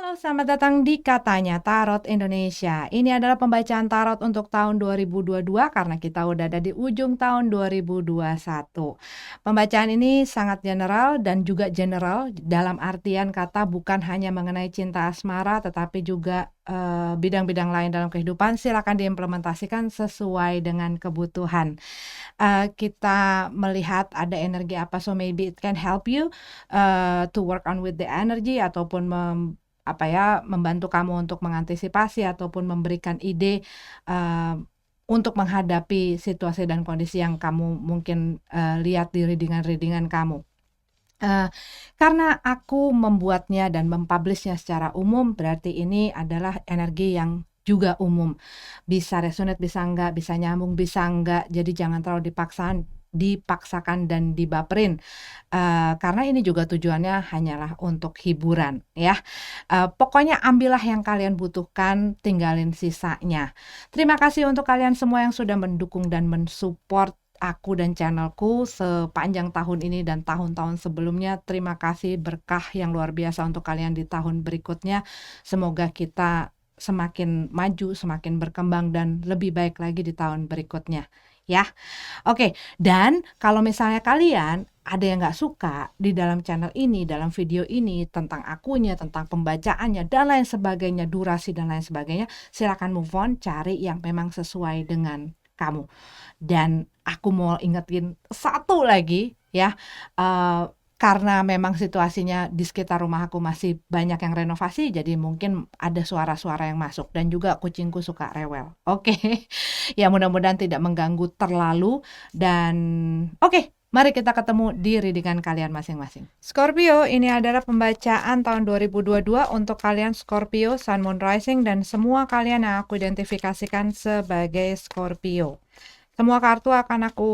Halo, selamat datang di Katanya Tarot Indonesia. Ini adalah pembacaan tarot untuk tahun 2022 karena kita udah ada di ujung tahun 2021. Pembacaan ini sangat general dan juga general dalam artian kata bukan hanya mengenai cinta asmara tetapi juga bidang-bidang lain dalam kehidupan. Silakan diimplementasikan sesuai dengan kebutuhan. Kita melihat ada energi apa, so maybe it can help you to work on with the energy ataupun membantu kamu untuk mengantisipasi ataupun memberikan ide untuk menghadapi situasi dan kondisi yang kamu mungkin lihat di readingan-readingan kamu. Karena aku membuatnya dan mempublishnya secara umum, berarti ini adalah energi yang juga umum. Bisa resonate, bisa enggak, bisa nyambung, bisa enggak. Jadi jangan terlalu dipaksakan dan dibaperin. Karena ini juga tujuannya hanyalah untuk hiburan ya. Pokoknya ambillah yang kalian butuhkan, tinggalin sisanya. Terima kasih untuk kalian semua yang sudah mendukung dan mensupport aku dan channelku sepanjang tahun ini dan tahun-tahun sebelumnya. Terima kasih, berkah yang luar biasa untuk kalian di tahun berikutnya. Semoga kita semakin maju, semakin berkembang dan lebih baik lagi di tahun berikutnya ya. Oke, dan kalau misalnya kalian ada yang nggak suka di dalam channel ini, dalam video ini, tentang akunya, tentang pembacaannya, dan lain sebagainya, durasi dan lain sebagainya, silakan move on, cari yang memang sesuai dengan kamu. Dan aku mau ingetin satu lagi ya, karena memang situasinya di sekitar rumah aku masih banyak yang renovasi, jadi mungkin ada suara-suara yang masuk dan juga kucingku suka rewel. Oke, ya mudah-mudahan tidak mengganggu terlalu dan oke. Mari kita ketemu di readingan kalian masing-masing. Scorpio, ini adalah pembacaan tahun 2022 untuk kalian Scorpio, Sun, Moon, Rising, dan semua kalian yang aku identifikasikan sebagai Scorpio. Semua kartu akan aku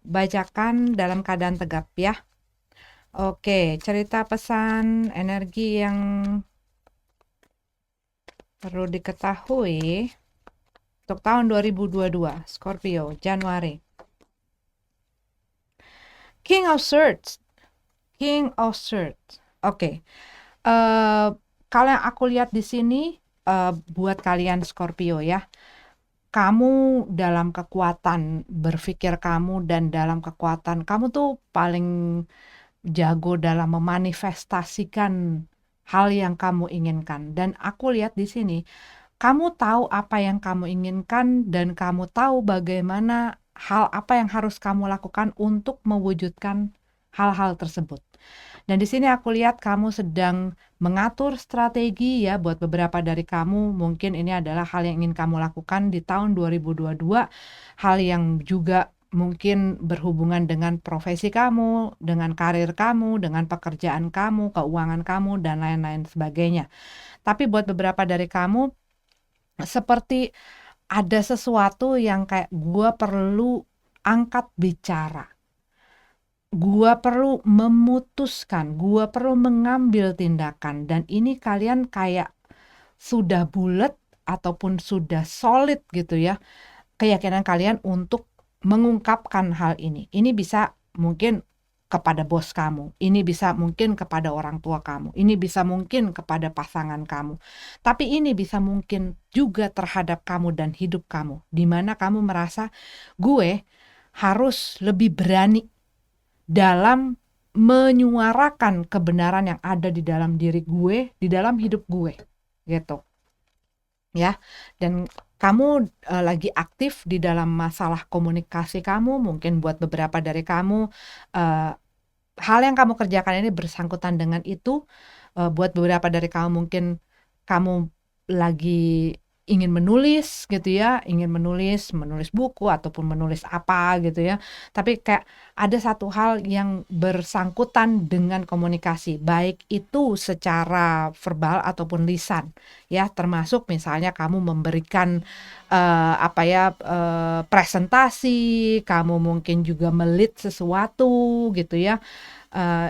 bacakan dalam keadaan tegap ya. Oke, cerita pesan energi yang perlu diketahui untuk tahun 2022, Scorpio, Januari. King of Swords. Oke. Kalau yang aku lihat di sini buat kalian Scorpio ya. Kamu dalam kekuatan berpikir kamu dan dalam kekuatan kamu tuh paling jago dalam memanifestasikan hal yang kamu inginkan. Dan aku lihat di sini, kamu tahu apa yang kamu inginkan dan kamu tahu bagaimana hal apa yang harus kamu lakukan untuk mewujudkan hal-hal tersebut. Dan di sini aku lihat kamu sedang mengatur strategi ya buat beberapa dari kamu. Mungkin ini adalah hal yang ingin kamu lakukan di tahun 2022. Hal yang juga mungkin berhubungan dengan profesi kamu, dengan karir kamu, dengan pekerjaan kamu, keuangan kamu, dan lain-lain sebagainya. Tapi buat beberapa dari kamu, seperti ada sesuatu yang kayak gue perlu angkat bicara. Gue perlu memutuskan, gue perlu mengambil tindakan. Dan ini kalian kayak sudah bulat ataupun sudah solid gitu ya. Keyakinan kalian untuk mengungkapkan hal ini. Ini bisa mungkin kepada bos kamu, ini bisa mungkin kepada orang tua kamu, ini bisa mungkin kepada pasangan kamu. Tapi ini bisa mungkin juga terhadap kamu dan hidup kamu, di mana kamu merasa gue harus lebih berani dalam menyuarakan kebenaran yang ada di dalam diri gue, di dalam hidup gue, gitu. Ya, dan kamu lagi aktif di dalam masalah komunikasi kamu, mungkin buat beberapa dari kamu hal yang kamu kerjakan ini bersangkutan dengan itu. Buat beberapa dari kamu mungkin kamu lagi ingin menulis gitu ya, ingin menulis buku ataupun menulis apa gitu ya. Tapi kayak ada satu hal yang bersangkutan dengan komunikasi, baik itu secara verbal ataupun lisan ya, termasuk misalnya kamu memberikan presentasi, kamu mungkin juga melit sesuatu gitu ya.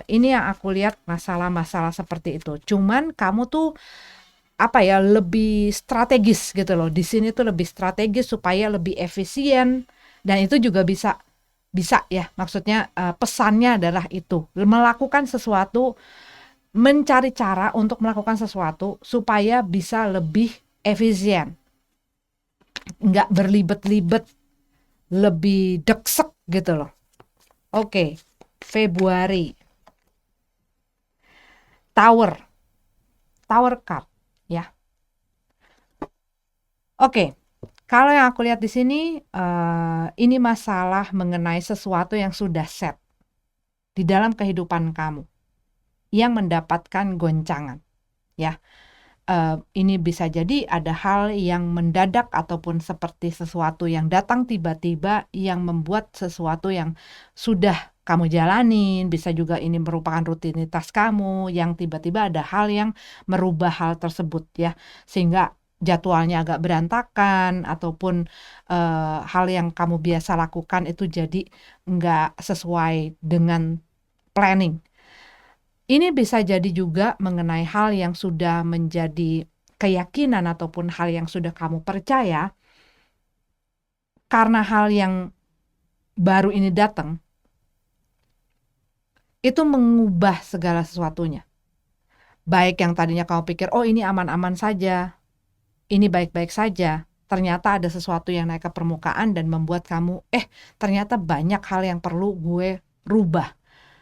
Ini yang aku lihat masalah-masalah seperti itu. Cuman kamu tuh lebih strategis gitu loh. Di sini tuh lebih strategis supaya lebih efisien, dan itu juga bisa ya, maksudnya pesannya adalah itu, melakukan sesuatu mencari cara untuk melakukan sesuatu supaya bisa lebih efisien, nggak berlibet-libet, lebih deksek gitu loh. Oke, Februari, Tower card ya. Oke, kalau yang aku lihat di sini ini masalah mengenai sesuatu yang sudah set di dalam kehidupan kamu yang mendapatkan goncangan ya. Ini bisa jadi ada hal yang mendadak ataupun seperti sesuatu yang datang tiba-tiba yang membuat sesuatu yang sudah kamu jalanin, bisa juga ini merupakan rutinitas kamu yang tiba-tiba ada hal yang merubah hal tersebut ya, sehingga jadwalnya agak berantakan ataupun hal yang kamu biasa lakukan itu jadi nggak sesuai dengan planning. Ini bisa jadi juga mengenai hal yang sudah menjadi keyakinan ataupun hal yang sudah kamu percaya, karena hal yang baru ini datang, itu mengubah segala sesuatunya. Baik yang tadinya kamu pikir, oh ini aman-aman saja, ini baik-baik saja, ternyata ada sesuatu yang naik ke permukaan dan membuat kamu, ternyata banyak hal yang perlu gue rubah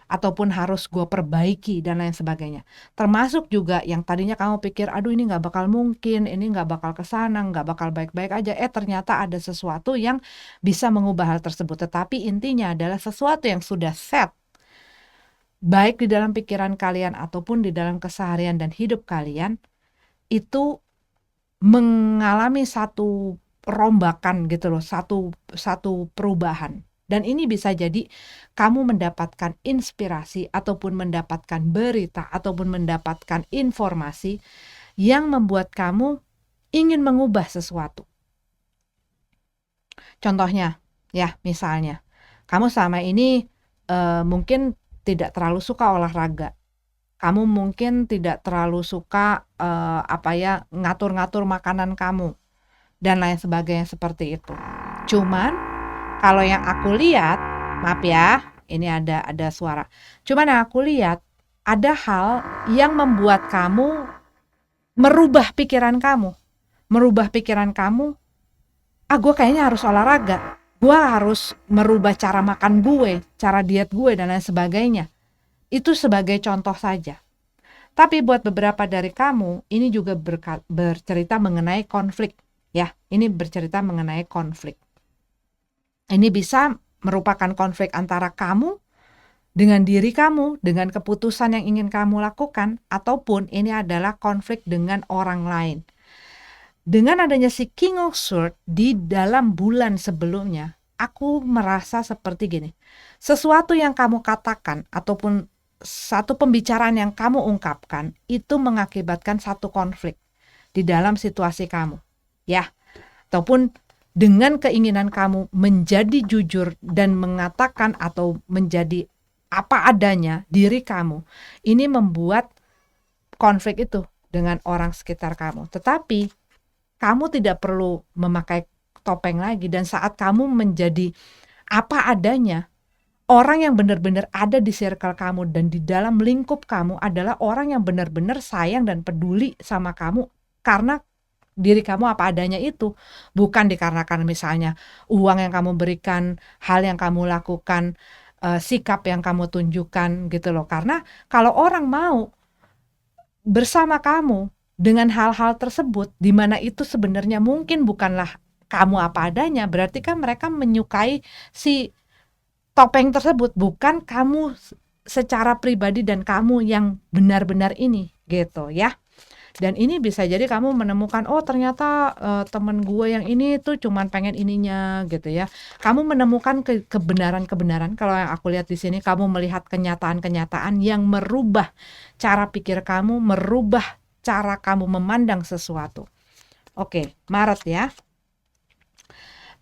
ataupun harus gue perbaiki dan lain sebagainya. Termasuk juga yang tadinya kamu pikir, aduh ini gak bakal mungkin, ini gak bakal kesana, gak bakal baik-baik aja. Ternyata ada sesuatu yang bisa mengubah hal tersebut. Tetapi intinya adalah sesuatu yang sudah set, baik di dalam pikiran kalian ataupun di dalam keseharian dan hidup kalian, itu mengalami satu rombakan gitu loh, satu perubahan. Dan ini bisa jadi kamu mendapatkan inspirasi ataupun mendapatkan berita ataupun mendapatkan informasi yang membuat kamu ingin mengubah sesuatu. Contohnya, ya misalnya, kamu selama ini mungkin tidak terlalu suka olahraga. Kamu mungkin tidak terlalu suka ngatur-ngatur makanan kamu dan lain sebagainya seperti itu. Cuman kalau yang aku lihat, maaf ya, ini ada suara. Cuman yang aku lihat, ada hal yang membuat kamu merubah pikiran kamu. Merubah pikiran kamu, gue kayaknya harus olahraga. Gue harus merubah cara makan gue, cara diet gue, dan lain sebagainya. Itu sebagai contoh saja. Tapi buat beberapa dari kamu, ini juga bercerita mengenai konflik. Ya, ini bercerita mengenai konflik. Ini bisa merupakan konflik antara kamu dengan diri kamu, dengan keputusan yang ingin kamu lakukan, ataupun ini adalah konflik dengan orang lain. Dengan adanya si King of Swords di dalam bulan sebelumnya, aku merasa seperti gini. Sesuatu yang kamu katakan ataupun satu pembicaraan yang kamu ungkapkan itu mengakibatkan satu konflik di dalam situasi kamu. Ya, ataupun dengan keinginan kamu menjadi jujur dan mengatakan atau menjadi apa adanya diri kamu, ini membuat konflik itu dengan orang sekitar kamu. Tetapi kamu tidak perlu memakai topeng lagi, dan saat kamu menjadi apa adanya, orang yang benar-benar ada di circle kamu dan di dalam lingkup kamu adalah orang yang benar-benar sayang dan peduli sama kamu karena diri kamu apa adanya itu, bukan dikarenakan misalnya uang yang kamu berikan, hal yang kamu lakukan, sikap yang kamu tunjukkan gitu loh. Karena kalau orang mau bersama kamu dengan hal-hal tersebut, di mana itu sebenarnya mungkin bukanlah kamu apa adanya, berarti kan mereka menyukai si topeng tersebut, bukan kamu secara pribadi dan kamu yang benar-benar ini gitu ya. Dan ini bisa jadi kamu menemukan, oh ternyata temen gue yang ini tuh cuman pengen ininya gitu ya. Kamu menemukan kebenaran-kebenaran. Kalau yang aku lihat di sini, kamu melihat kenyataan-kenyataan yang merubah cara pikir kamu, merubah cara kamu memandang sesuatu. Oke, Maret ya.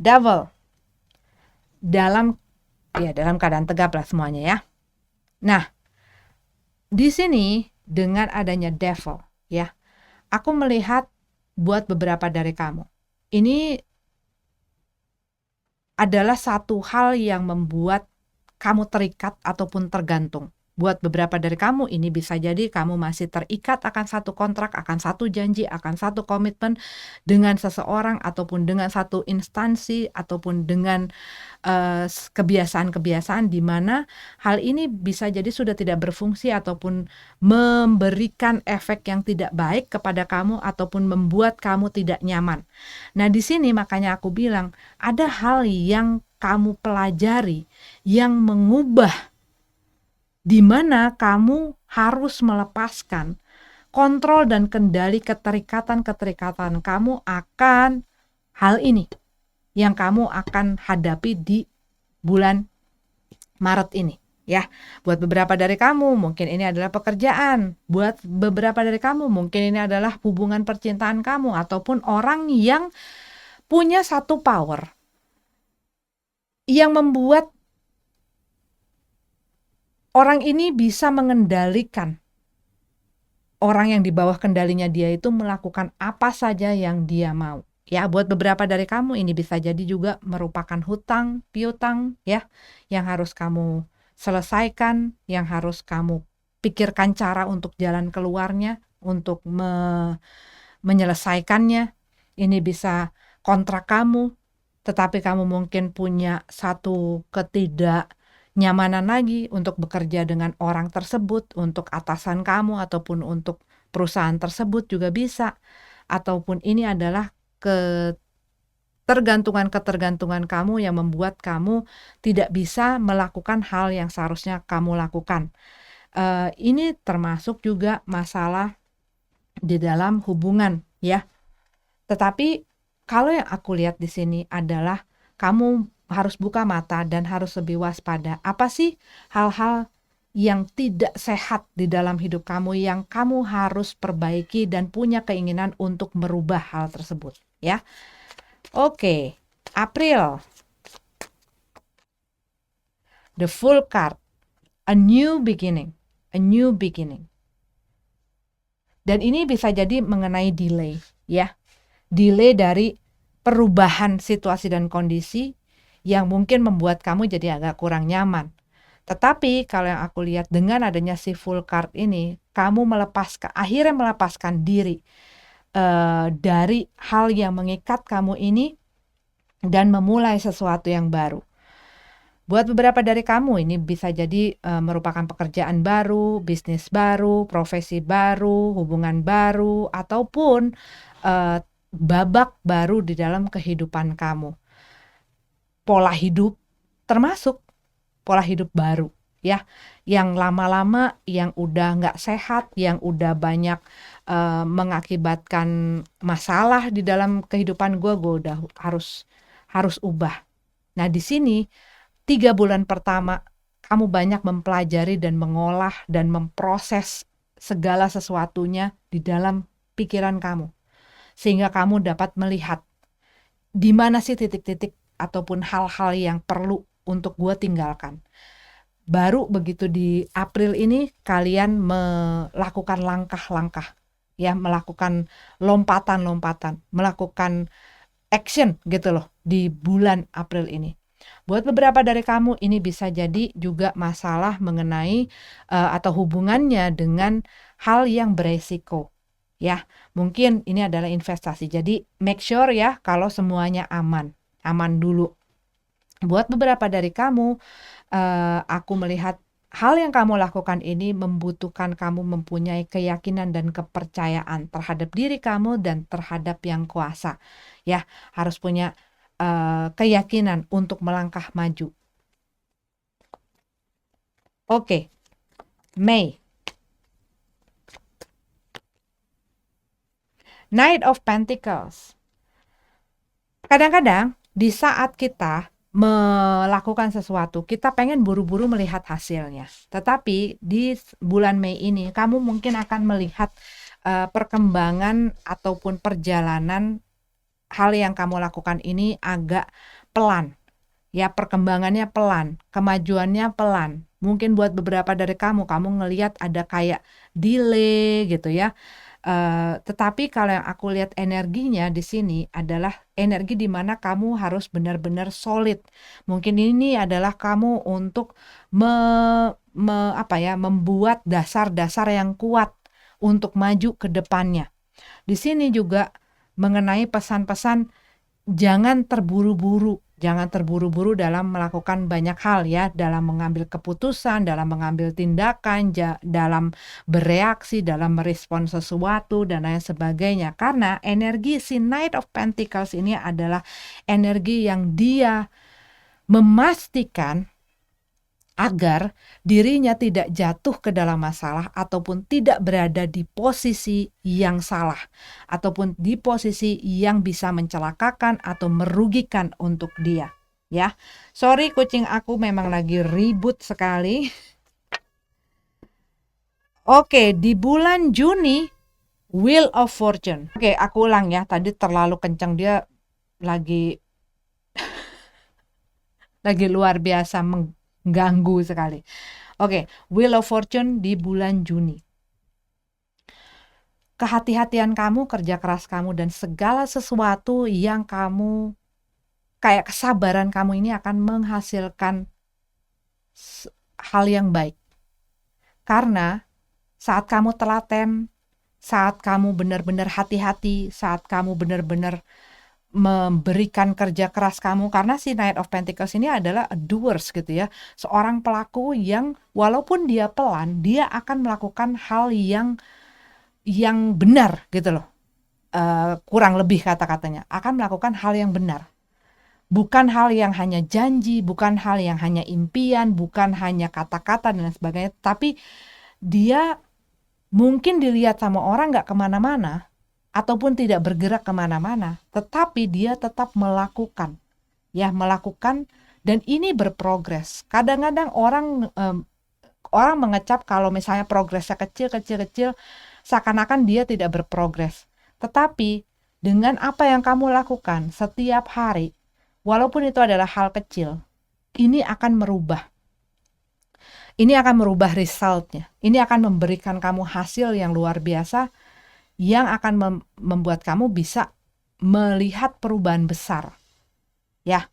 Devil. Dalam keadaan tegap lah semuanya ya. Nah, di sini dengan adanya devil ya, aku melihat buat beberapa dari kamu, ini adalah satu hal yang membuat kamu terikat ataupun tergantung Buat beberapa dari kamu ini bisa jadi kamu masih terikat akan satu kontrak, akan satu janji, akan satu komitmen dengan seseorang ataupun dengan satu instansi ataupun dengan kebiasaan-kebiasaan di mana hal ini bisa jadi sudah tidak berfungsi ataupun memberikan efek yang tidak baik kepada kamu ataupun membuat kamu tidak nyaman. Nah, di sini makanya aku bilang ada hal yang kamu pelajari yang mengubah di mana kamu harus melepaskan kontrol dan kendali keterikatan-keterikatan kamu akan hal ini yang kamu akan hadapi di bulan Maret ini ya. Buat beberapa dari kamu mungkin ini adalah pekerjaan, buat beberapa dari kamu mungkin ini adalah hubungan percintaan kamu ataupun orang yang punya satu power yang membuat orang ini bisa mengendalikan orang yang di bawah kendalinya dia itu melakukan apa saja yang dia mau. Ya, buat beberapa dari kamu ini bisa jadi juga merupakan hutang, piutang ya, yang harus kamu selesaikan, yang harus kamu pikirkan cara untuk jalan keluarnya, untuk menyelesaikannya. Ini bisa kontrak kamu, tetapi kamu mungkin punya satu ketidaknyamanan lagi untuk bekerja dengan orang tersebut, untuk atasan kamu ataupun untuk perusahaan tersebut juga bisa. Ataupun ini adalah ketergantungan kamu yang membuat kamu tidak bisa melakukan hal yang seharusnya kamu lakukan. Ini termasuk juga masalah di dalam hubungan ya. Tetapi kalau yang aku lihat di sini adalah kamu harus buka mata dan harus lebih waspada. Apa sih hal-hal yang tidak sehat di dalam hidup kamu yang kamu harus perbaiki dan punya keinginan untuk merubah hal tersebut ya. Oke, April. The Fool card. A new beginning. A new beginning. Dan ini bisa jadi mengenai delay ya. Delay dari perubahan situasi dan kondisi yang mungkin membuat kamu jadi agak kurang nyaman. Tetapi kalau yang aku lihat dengan adanya si Fool card ini, kamu akhirnya melepaskan diri dari hal yang mengikat kamu ini dan memulai sesuatu yang baru. Buat beberapa dari kamu ini bisa jadi merupakan pekerjaan baru, bisnis baru, profesi baru, hubungan baru, ataupun babak baru di dalam kehidupan kamu. Pola hidup termasuk pola hidup baru ya, yang lama-lama yang udah nggak sehat, yang udah banyak mengakibatkan masalah di dalam kehidupan gue udah harus ubah. Nah di sini 3 bulan pertama kamu banyak mempelajari dan mengolah dan memproses segala sesuatunya di dalam pikiran kamu. Sehingga kamu dapat melihat di mana sih titik-titik ataupun hal-hal yang perlu untuk gue tinggalkan. Baru begitu di April ini kalian melakukan langkah-langkah ya, melakukan lompatan-lompatan, melakukan action gitu loh di bulan April ini. Buat beberapa dari kamu ini bisa jadi juga masalah mengenai atau hubungannya dengan hal yang beresiko. Ya, mungkin ini adalah investasi. Jadi make sure ya kalau semuanya aman dulu. Buat beberapa dari kamu, aku melihat hal yang kamu lakukan ini membutuhkan kamu mempunyai keyakinan dan kepercayaan terhadap diri kamu dan terhadap yang kuasa. Ya, harus punya keyakinan untuk melangkah maju. Oke, Mei. Knight of Pentacles. Kadang-kadang di saat kita melakukan sesuatu, kita pengen buru-buru melihat hasilnya. Tetapi di bulan Mei ini, kamu mungkin akan melihat perkembangan ataupun perjalanan hal yang kamu lakukan ini agak pelan. Ya, perkembangannya pelan, kemajuannya pelan. Mungkin buat beberapa dari kamu ngelihat ada kayak delay gitu ya. Tetapi kalau yang aku lihat energinya di sini adalah energi di mana kamu harus benar-benar solid. Mungkin ini adalah kamu untuk membuat dasar-dasar yang kuat untuk maju ke depannya. Di sini juga mengenai pesan-pesan jangan terburu-buru dalam melakukan banyak hal ya, dalam mengambil keputusan, dalam mengambil tindakan, dalam bereaksi, dalam merespon sesuatu dan lain sebagainya. Karena energi si Knight of Pentacles ini adalah energi yang dia memastikan agar dirinya tidak jatuh ke dalam masalah ataupun tidak berada di posisi yang salah ataupun di posisi yang bisa mencelakakan atau merugikan untuk dia. Ya, sorry kucing aku memang lagi ribut sekali. Oke, di bulan Juni Wheel of Fortune. Oke, aku ulang ya, tadi terlalu kencang, dia lagi luar biasa mengganggu sekali. Oke, Wheel of Fortune di bulan Juni. Kehati-hatian kamu, kerja keras kamu, dan segala sesuatu yang kamu, kayak kesabaran kamu ini akan menghasilkan hal yang baik. Karena saat kamu telaten, saat kamu benar-benar hati-hati, saat kamu benar-benar memberikan kerja keras kamu, karena si Knight of Pentacles ini adalah a doers gitu ya, seorang pelaku yang walaupun dia pelan, dia akan melakukan hal yang benar gitu loh. Kurang lebih kata-katanya akan melakukan hal yang benar, bukan hal yang hanya janji, bukan hal yang hanya impian, bukan hanya kata-kata dan sebagainya, tapi dia mungkin dilihat sama orang gak kemana-mana ataupun tidak bergerak kemana-mana, tetapi dia tetap melakukan, dan ini berprogres. Kadang-kadang orang mengecap kalau misalnya progresnya kecil, seakan-akan dia tidak berprogres. Tetapi dengan apa yang kamu lakukan setiap hari, walaupun itu adalah hal kecil, ini akan merubah. Ini akan merubah resultnya. Ini akan memberikan kamu hasil yang luar biasa, yang akan membuat kamu bisa melihat perubahan besar. Ya.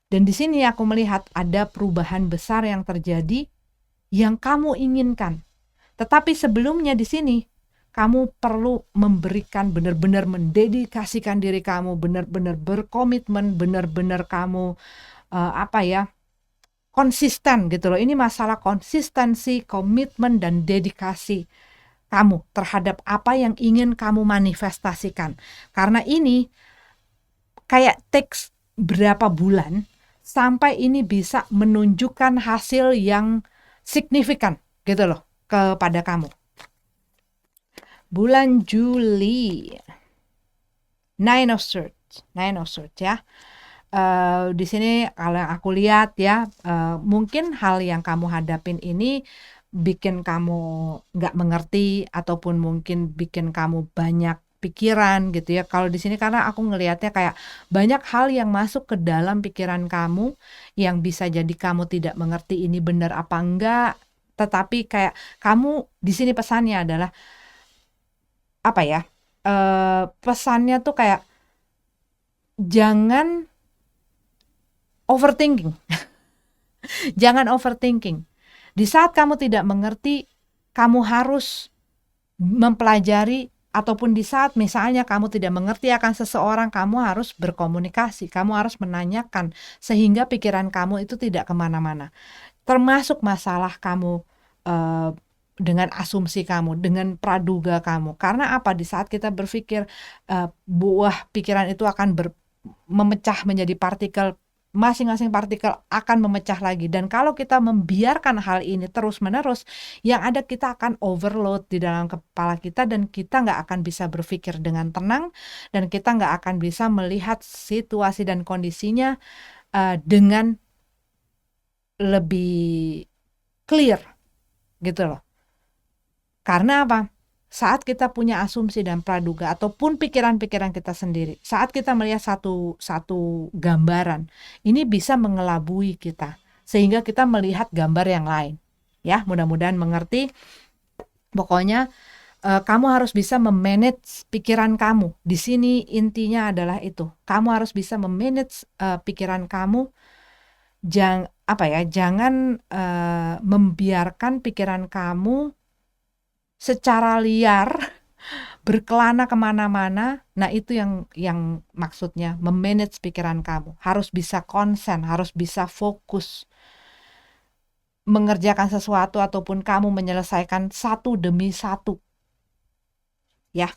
Dan di sini aku melihat ada perubahan besar yang terjadi yang kamu inginkan. Tetapi sebelumnya di sini kamu perlu memberikan, benar-benar mendedikasikan diri kamu, benar-benar berkomitmen, benar-benar kamu konsisten gitu loh. Ini masalah konsistensi, komitmen, dan dedikasi kamu terhadap apa yang ingin kamu manifestasikan. Karena ini kayak takes berapa bulan sampai ini bisa menunjukkan hasil yang signifikan gitu loh kepada kamu. Bulan Juli, Nine of Swords ya. Di sini kalau yang aku lihat ya, mungkin hal yang kamu hadapin ini bikin kamu nggak mengerti ataupun mungkin bikin kamu banyak pikiran gitu ya. Kalau di sini karena aku ngelihatnya kayak banyak hal yang masuk ke dalam pikiran kamu yang bisa jadi kamu tidak mengerti ini benar apa enggak. Tetapi kayak kamu di sini pesannya adalah pesannya tuh kayak jangan overthinking. Jangan overthinking. Di saat kamu tidak mengerti, kamu harus mempelajari, ataupun di saat misalnya kamu tidak mengerti akan seseorang, kamu harus berkomunikasi, kamu harus menanyakan, sehingga pikiran kamu itu tidak kemana-mana. Termasuk masalah kamu dengan asumsi kamu, dengan praduga kamu. Karena apa? Di saat kita berpikir, buah pikiran itu akan memecah menjadi partikel, masing-masing partikel akan memecah lagi. Dan kalau kita membiarkan hal ini terus-menerus, yang ada kita akan overload di dalam kepala kita, dan kita nggak akan bisa berpikir dengan tenang, dan kita nggak akan bisa melihat situasi dan kondisinya dengan lebih clear gitu loh. Karena apa? Saat kita punya asumsi dan praduga ataupun pikiran-pikiran kita sendiri, saat kita melihat satu gambaran, ini bisa mengelabui kita sehingga kita melihat gambar yang lain. Ya, mudah-mudahan mengerti. Pokoknya kamu harus bisa memanage pikiran kamu. Di sini intinya adalah itu. Kamu harus bisa memanage pikiran kamu. Jangan membiarkan pikiran kamu secara liar berkelana kemana-mana. Nah, itu yang maksudnya memanage pikiran kamu. Harus bisa konsen, harus bisa fokus mengerjakan sesuatu ataupun kamu menyelesaikan satu demi satu. Ya,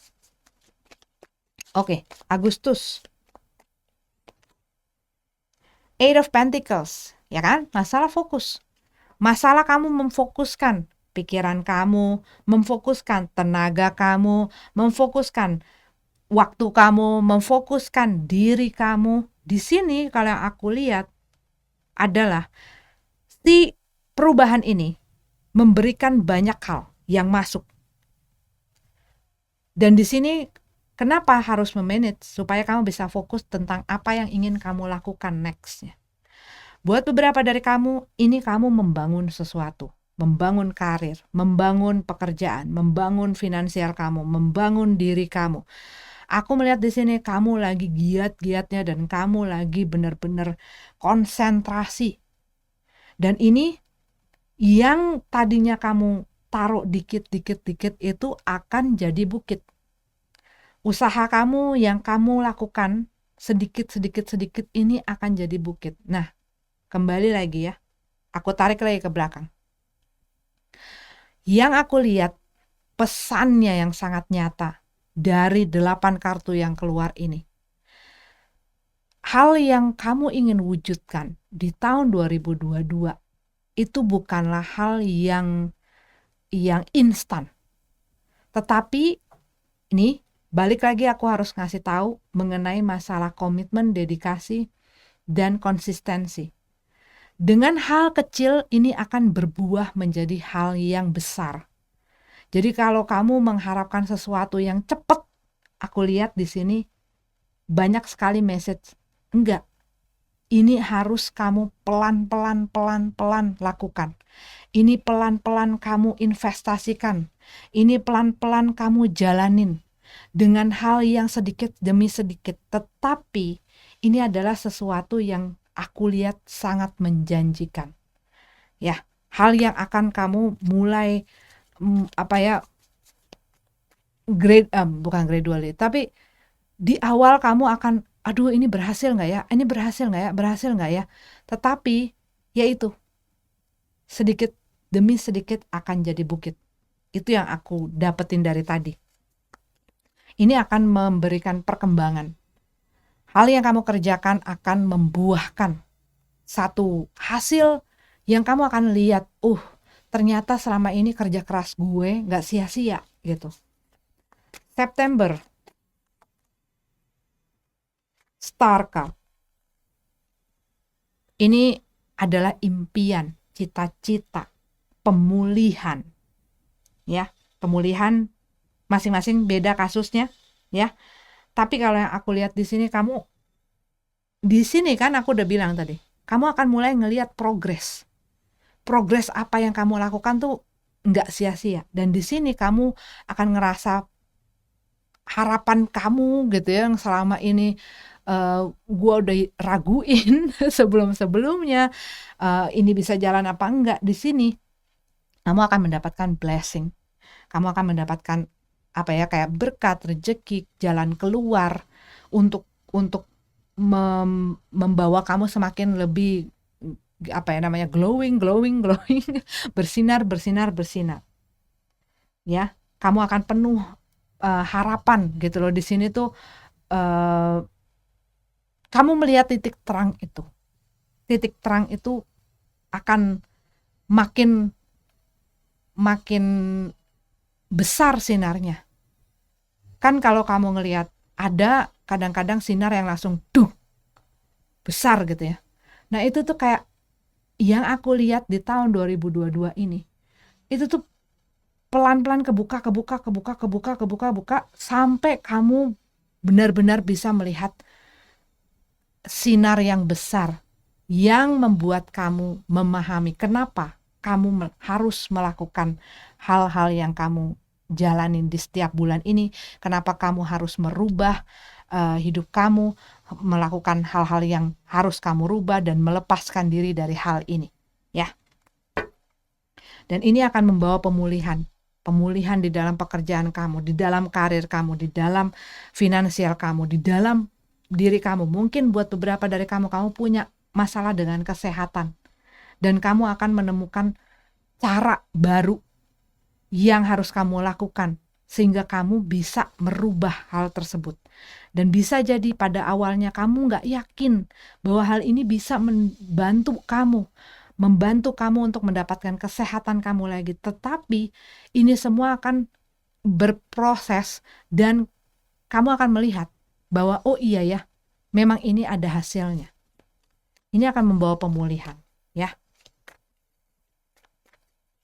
oke. Agustus. Eight of Pentacles, ya kan? Masalah fokus. Masalah kamu memfokuskan pikiran kamu, memfokuskan tenaga kamu, memfokuskan waktu kamu, memfokuskan diri kamu. Di sini kalau yang aku lihat adalah si perubahan ini memberikan banyak hal yang masuk. Dan di sini kenapa harus memanage? Supaya kamu bisa fokus tentang apa yang ingin kamu lakukan next-nya. Buat beberapa dari kamu, ini kamu membangun sesuatu, membangun karir, membangun pekerjaan, membangun finansial kamu, membangun diri kamu. Aku melihat di sini kamu lagi giat-giatnya dan kamu lagi benar-benar konsentrasi. Dan ini yang tadinya kamu taruh dikit-dikit itu akan jadi bukit. Usaha kamu yang kamu lakukan sedikit ini akan jadi bukit. Nah, kembali lagi ya. Aku tarik lagi ke belakang. Yang aku lihat pesannya yang sangat nyata dari 8 kartu yang keluar ini. Hal yang kamu ingin wujudkan di tahun 2022 itu bukanlah hal yang instan. Tetapi ini balik lagi aku harus ngasih tahu mengenai masalah komitmen, dedikasi, dan konsistensi. Dengan hal kecil ini akan berbuah menjadi hal yang besar. Jadi kalau kamu mengharapkan sesuatu yang cepat, aku lihat di sini banyak sekali message. Enggak, ini harus kamu pelan-pelan lakukan. Ini pelan-pelan kamu investasikan. Ini pelan-pelan kamu jalanin. Dengan hal yang sedikit demi sedikit. Tetapi ini adalah sesuatu yang aku lihat sangat menjanjikan. Ya, hal yang akan kamu mulai bukan gradually, tapi di awal kamu akan, aduh ini berhasil nggak ya? Ini berhasil nggak ya? Tetapi yaitu sedikit demi sedikit akan jadi bukit. Itu yang aku dapetin dari tadi. Ini akan memberikan perkembangan. Hal yang kamu kerjakan akan membuahkan satu hasil yang kamu akan lihat, ternyata selama ini kerja keras gue nggak sia-sia gitu. September, Star Card. Ini adalah impian, cita-cita, pemulihan. Ya, pemulihan masing-masing beda kasusnya, ya. Tapi kalau yang aku lihat di sini di sini kan aku udah bilang tadi, kamu akan mulai ngelihat progres. Progres apa yang kamu lakukan tuh nggak sia-sia. Dan di sini kamu akan ngerasa harapan kamu gitu ya, yang selama ini gue udah raguin sebelum-sebelumnya ini bisa jalan apa enggak. Di sini kamu akan mendapatkan blessing. Kamu akan mendapatkan kayak berkat, rezeki, jalan keluar untuk membawa kamu semakin lebih glowing bersinar. Ya, kamu akan penuh harapan gitu loh. Di sini tuh kamu melihat titik terang itu. Titik terang itu akan makin besar sinarnya. Kan kalau kamu ngelihat ada kadang-kadang sinar yang langsung besar gitu ya. Nah, itu tuh kayak yang aku lihat di tahun 2022 ini. Itu tuh pelan-pelan kebuka sampai kamu benar-benar bisa melihat sinar yang besar yang membuat kamu memahami kenapa kamu harus melakukan hal-hal yang kamu jalanin di setiap bulan ini, kenapa kamu harus merubah hidup kamu, melakukan hal-hal yang harus kamu rubah dan melepaskan diri dari hal ini, ya. Dan ini akan membawa pemulihan di dalam pekerjaan kamu, di dalam karir kamu, di dalam finansial kamu, di dalam diri kamu. Mungkin buat beberapa dari kamu punya masalah dengan kesehatan, dan kamu akan menemukan cara baru yang harus kamu lakukan sehingga kamu bisa merubah hal tersebut. Dan bisa jadi pada awalnya kamu nggak yakin bahwa hal ini bisa membantu kamu untuk mendapatkan kesehatan kamu lagi. Tetapi ini semua akan berproses dan kamu akan melihat bahwa oh iya ya, memang ini ada hasilnya. Ini akan membawa pemulihan, ya.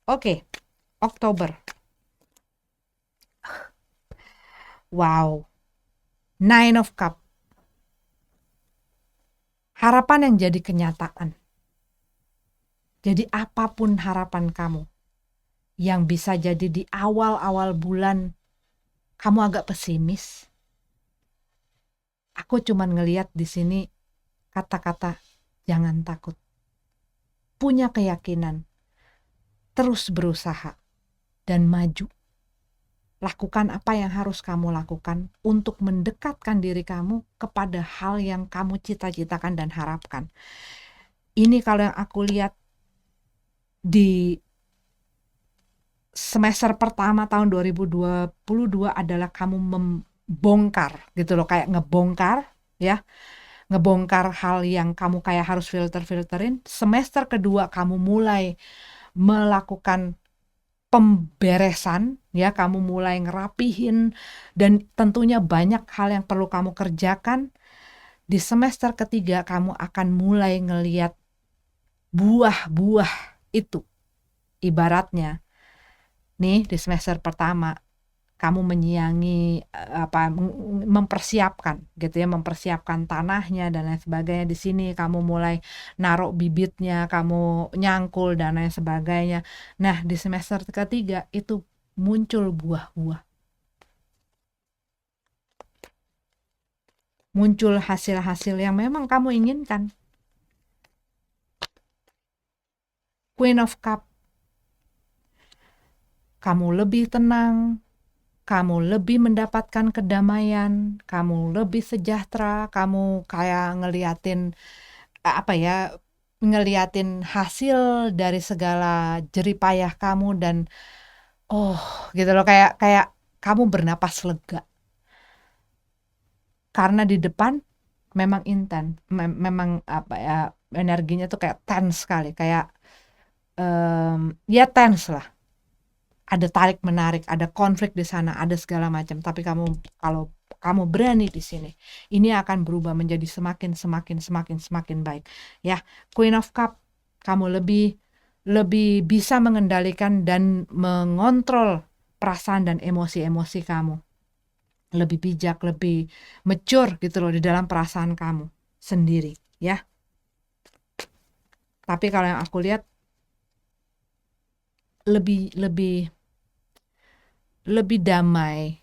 Oke, Oktober. Wow. Nine of Cup. Harapan yang jadi kenyataan. Jadi apapun harapan kamu yang bisa jadi di awal-awal bulan kamu agak pesimis. Aku cuman ngelihat di sini kata-kata jangan takut. Punya keyakinan. Terus berusaha dan maju. Lakukan apa yang harus kamu lakukan untuk mendekatkan diri kamu kepada hal yang kamu cita-citakan dan harapkan. Ini kalau yang aku lihat di semester pertama tahun 2022 adalah kamu membongkar gitu loh, kayak ngebongkar ya. Ngebongkar hal yang kamu kayak harus filterin. Semester kedua kamu mulai melakukan pemberesan ya, kamu mulai ngerapihin dan tentunya banyak hal yang perlu kamu kerjakan. Di semester ketiga kamu akan mulai ngelihat buah-buah itu. Ibaratnya nih di semester pertama kamu menyiangi mempersiapkan gitu ya, mempersiapkan tanahnya dan lain sebagainya. Di sini kamu mulai naruh bibitnya, kamu nyangkul dan lain sebagainya. Nah, di semester ketiga itu muncul buah-buah. Muncul hasil-hasil yang memang kamu inginkan. Queen of Cup. Kamu lebih tenang, kamu lebih mendapatkan kedamaian, kamu lebih sejahtera, kamu kayak ngeliatin hasil dari segala jeripayah kamu dan gitu loh, kayak kamu bernapas lega. Karena di depan memang intens, memang energinya tuh kayak tense sekali, kayak ya tense lah. Ada tarik menarik, ada konflik di sana, ada segala macam. Tapi kalau kamu berani di sini, ini akan berubah menjadi semakin baik. Ya, Queen of Cup, kamu lebih bisa mengendalikan dan mengontrol perasaan dan emosi-emosi kamu. Lebih bijak, lebih mature gitu loh di dalam perasaan kamu sendiri, ya. Tapi kalau yang aku lihat lebih damai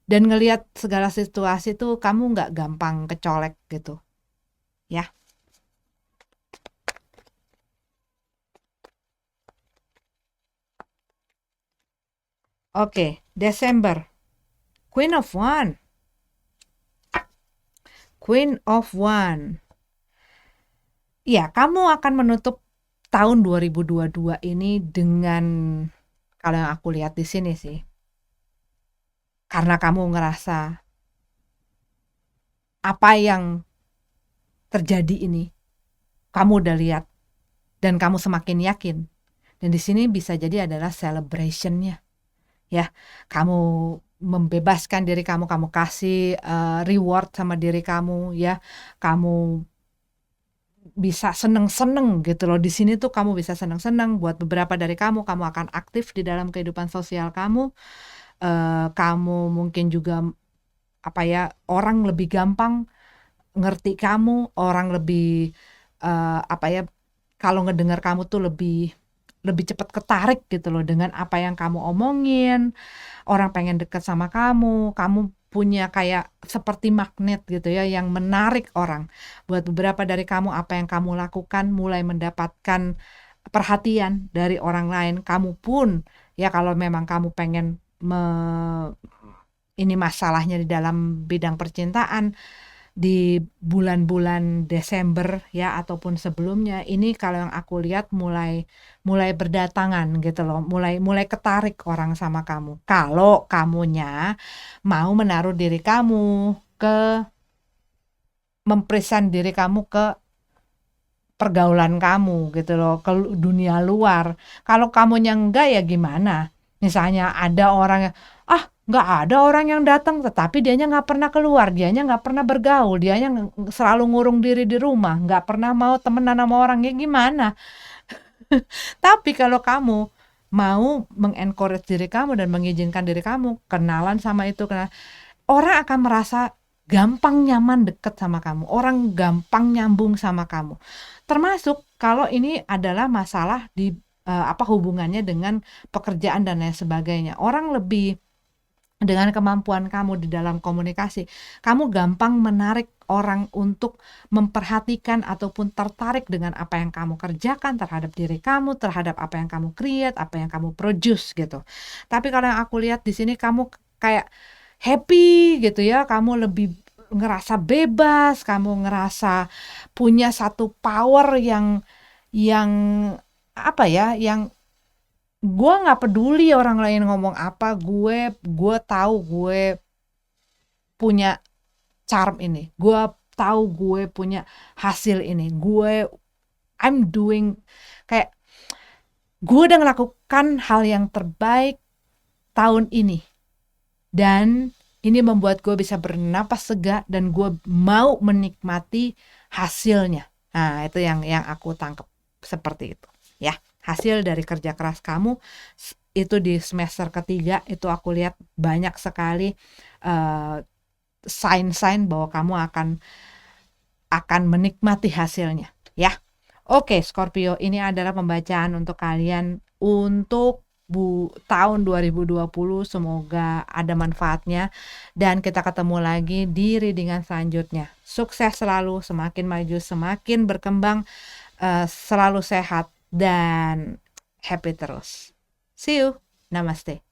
dan ngelihat segala situasi tuh kamu nggak gampang kecolek gitu, ya. Oke, Desember, Queen of One. Ya, kamu akan menutup tahun 2022 ini dengan, kalau yang aku lihat di sini sih, karena kamu ngerasa apa yang terjadi ini, kamu udah lihat dan kamu semakin yakin. Dan di sini bisa jadi adalah celebration-nya. Ya, kamu membebaskan diri kamu kasih reward sama diri kamu ya. Kamu bisa seneng-seneng gitu loh. Di sini tuh kamu bisa seneng-seneng. Buat beberapa dari kamu akan aktif di dalam kehidupan sosial kamu. Kamu mungkin juga orang lebih gampang ngerti kamu, orang lebih kalau ngedengar kamu tuh lebih lebih cepat ketarik gitu loh dengan apa yang kamu omongin, orang pengen deket sama kamu punya kayak seperti magnet gitu ya yang menarik orang. Buat beberapa dari kamu apa yang kamu lakukan mulai mendapatkan perhatian dari orang lain, kamu pun ya kalau memang kamu pengen ini masalahnya di dalam bidang percintaan di bulan-bulan Desember ya ataupun sebelumnya ini kalau yang aku lihat mulai mulai berdatangan gitu loh, mulai mulai ketarik orang sama kamu. Kalau kamunya mau menaruh diri kamu ke mempresent diri kamu ke pergaulan kamu gitu loh, ke dunia luar. Kalau kamunya enggak ya gimana? Misalnya ada orang yang, ah nggak ada orang yang datang, tetapi dianya nggak pernah keluar, dianya nggak pernah bergaul, dianya selalu ngurung diri di rumah, nggak pernah mau temenan sama orang, ya gimana? Tapi kalau kamu mau mengencourage diri kamu dan mengizinkan diri kamu kenalan sama itu, orang akan merasa gampang nyaman deket sama kamu, orang gampang nyambung sama kamu. Termasuk kalau ini adalah masalah di hubungannya dengan pekerjaan dan lain sebagainya. Orang lebih dengan kemampuan kamu di dalam komunikasi, kamu gampang menarik orang untuk memperhatikan ataupun tertarik dengan apa yang kamu kerjakan terhadap diri kamu, terhadap apa yang kamu create, apa yang kamu produce gitu. Tapi kalau yang aku lihat di sini kamu kayak happy gitu ya, kamu lebih ngerasa bebas, kamu ngerasa punya satu power yang apa ya, yang gue nggak peduli orang lain ngomong apa, gue tahu gue punya charm ini, gue tahu gue punya hasil ini, I'm doing kayak gue udah melakukan hal yang terbaik tahun ini dan ini membuat gue bisa bernapas lega dan gue mau menikmati hasilnya. Nah itu yang aku tangkap seperti itu ya. Hasil dari kerja keras kamu itu di semester ketiga itu aku lihat banyak sekali sign-sign bahwa kamu akan menikmati hasilnya ya. Oke Scorpio, ini adalah pembacaan untuk kalian untuk tahun 2020, semoga ada manfaatnya dan kita ketemu lagi di readingan selanjutnya. Sukses selalu, semakin maju, semakin berkembang, selalu sehat dan happy terus. See you. Namaste.